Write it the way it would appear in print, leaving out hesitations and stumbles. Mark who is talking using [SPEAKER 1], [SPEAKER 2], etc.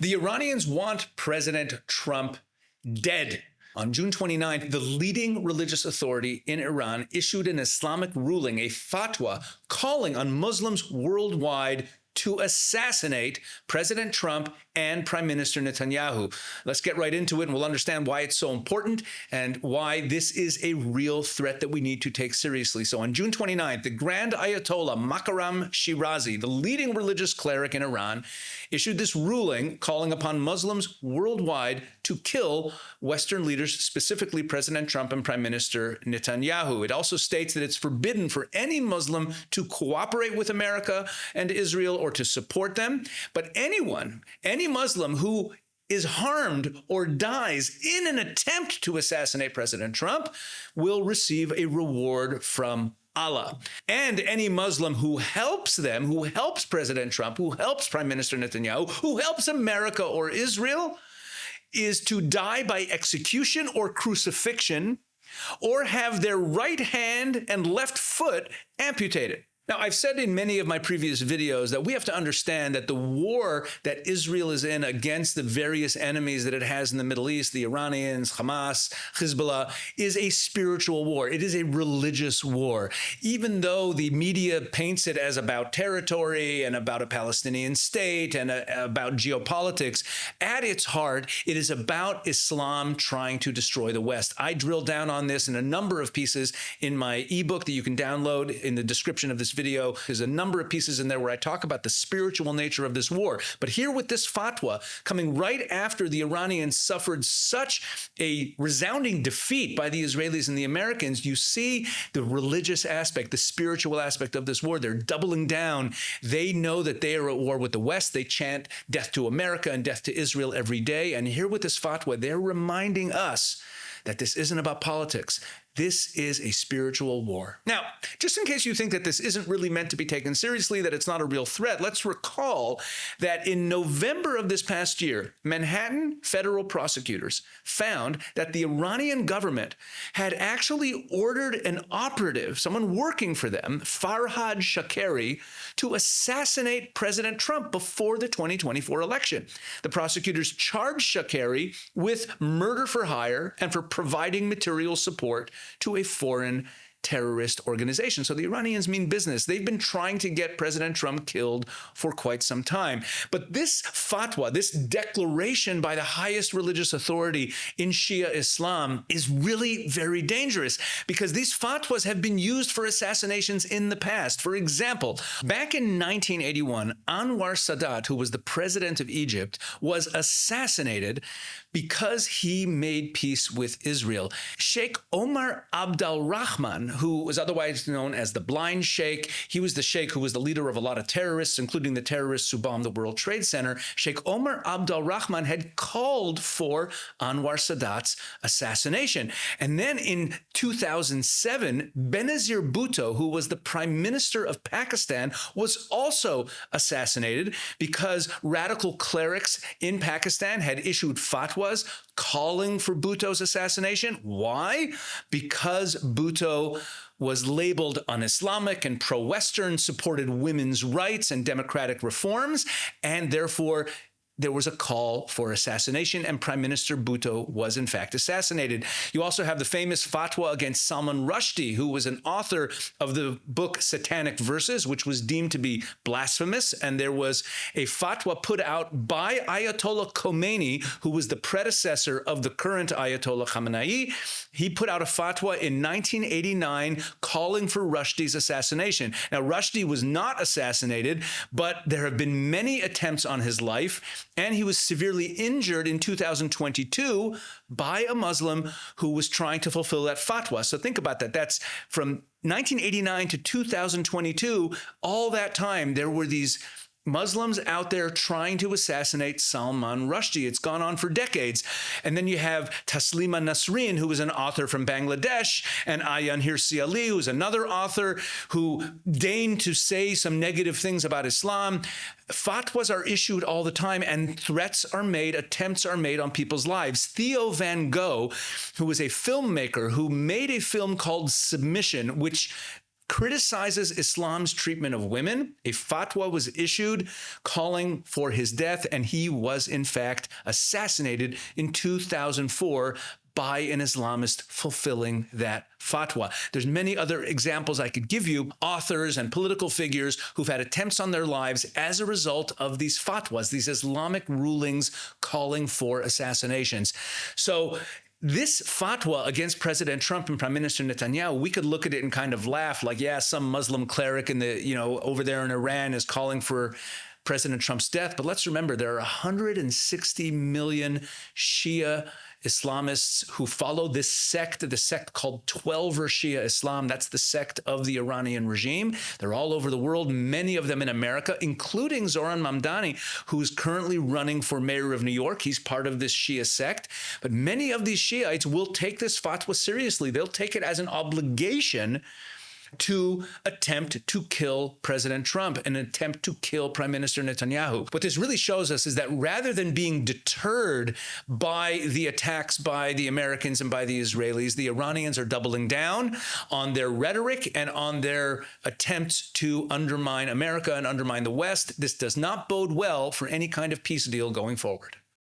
[SPEAKER 1] The Iranians want President Trump dead. On June 29th, the leading religious authority in Iran issued an Islamic ruling, a fatwa, calling on Muslims worldwide to assassinate President Trump and Prime Minister Netanyahu. Let's get right into it, and we'll understand why it's so important and why this is a real threat that we need to take seriously. So on June 29th, the Grand Ayatollah Makaram Shirazi, the leading religious cleric in Iran, issued this ruling calling upon Muslims worldwide to kill Western leaders, specifically President Trump and Prime Minister Netanyahu. It also states that it's forbidden for any Muslim to cooperate with America and Israel or to support them, but any Muslim who is harmed or dies in an attempt to assassinate President Trump will receive a reward from Allah. And any Muslim who helps them, who helps President Trump, who helps Prime Minister Netanyahu, who helps America or Israel, is to die by execution or crucifixion, or have their right hand and left foot amputated. Now, I've said in many of my previous videos that we have to understand that the war that Israel is in against the various enemies that it has in the Middle East, the Iranians, Hamas, Hezbollah, is a spiritual war. It is a religious war. Even though the media paints it as about territory and about a Palestinian state and about geopolitics, at its heart, it is about Islam trying to destroy the West. I drill down on this in a number of pieces in my ebook that you can download in the description of this video. There's a number of pieces in there where I talk about the spiritual nature of this war. But here with this fatwa, coming right after the Iranians suffered such a resounding defeat by the Israelis and the Americans, you see the religious aspect, the spiritual aspect of this war. They're doubling down. They know that they are at war with the West. They chant death to America and death to Israel every day. And here with this fatwa, they're reminding us that this isn't about politics. This is a spiritual war. Now, just in case you think that this isn't really meant to be taken seriously, that it's not a real threat, let's recall that in November of this past year, Manhattan federal prosecutors found that the Iranian government had actually ordered an operative, someone working for them, Farhad Shakeri, to assassinate President Trump before the 2024 election. The prosecutors charged Shakeri with murder for hire and for providing material support to a foreign terrorist organization. So the Iranians mean business. They've been trying to get President Trump killed for quite some time. But this fatwa, this declaration by the highest religious authority in Shia Islam is really very dangerous because these fatwas have been used for assassinations in the past. For example, back in 1981, Anwar Sadat, who was the president of Egypt, was assassinated because he made peace with Israel. Sheikh Omar Abdul Rahman, who was otherwise known as the Blind Sheikh, he was the sheikh who was the leader of a lot of terrorists, including the terrorists who bombed the World Trade Center. Sheikh Omar Abdul Rahman had called for Anwar Sadat's assassination. And then in 2007, Benazir Bhutto, who was the prime minister of Pakistan, was also assassinated because radical clerics in Pakistan had issued fatwas calling for Bhutto's assassination. Why? Because Bhutto was labeled un-Islamic and pro-Western, supported women's rights and democratic reforms, and therefore there was a call for assassination, and Prime Minister Bhutto was in fact assassinated. You also have the famous fatwa against Salman Rushdie, who was an author of the book Satanic Verses, which was deemed to be blasphemous. And there was a fatwa put out by Ayatollah Khomeini, who was the predecessor of the current Ayatollah Khamenei. He put out a fatwa in 1989 calling for Rushdie's assassination. Now, Rushdie was not assassinated, but there have been many attempts on his life, and he was severely injured in 2022 by a Muslim who was trying to fulfill that fatwa. So think about that. That's from 1989 to 2022. All that time, there were these Muslims out there trying to assassinate Salman Rushdie. It's gone on for decades. And then you have Taslima Nasreen, who was an author from Bangladesh, and Ayaan Hirsi Ali, who's another author who deigned to say some negative things about Islam. Fatwas are issued all the time, and threats are made, attempts are made on people's lives. Theo Van Gogh, who was a filmmaker who made a film called Submission, which criticizes Islam's treatment of women. A fatwa was issued calling for his death, and he was, in fact, assassinated in 2004 by an Islamist fulfilling that fatwa. There's many other examples I could give you, authors and political figures who've had attempts on their lives as a result of these fatwas, these Islamic rulings calling for assassinations. So this fatwa against President Trump and Prime Minister Netanyahu, we could look at it and kind of laugh like, yeah, some Muslim cleric in the, over there in Iran is calling for President Trump's death. But let's remember, there are 160 million Shia Islamists who follow this sect, the sect called Twelver Shia Islam. That's the sect of the Iranian regime. They're all over the world, many of them in America, including Zoran Mamdani, who's currently running for mayor of New York. He's part of this Shia sect. But many of these Shiites will take this fatwa seriously. They'll take it as an obligation to attempt to kill President Trump, an attempt to kill Prime Minister Netanyahu. What this really shows us is that rather than being deterred by the attacks by the Americans and by the Israelis, the Iranians are doubling down on their rhetoric and on their attempts to undermine America and undermine the West. This does not bode well for any kind of peace deal going forward.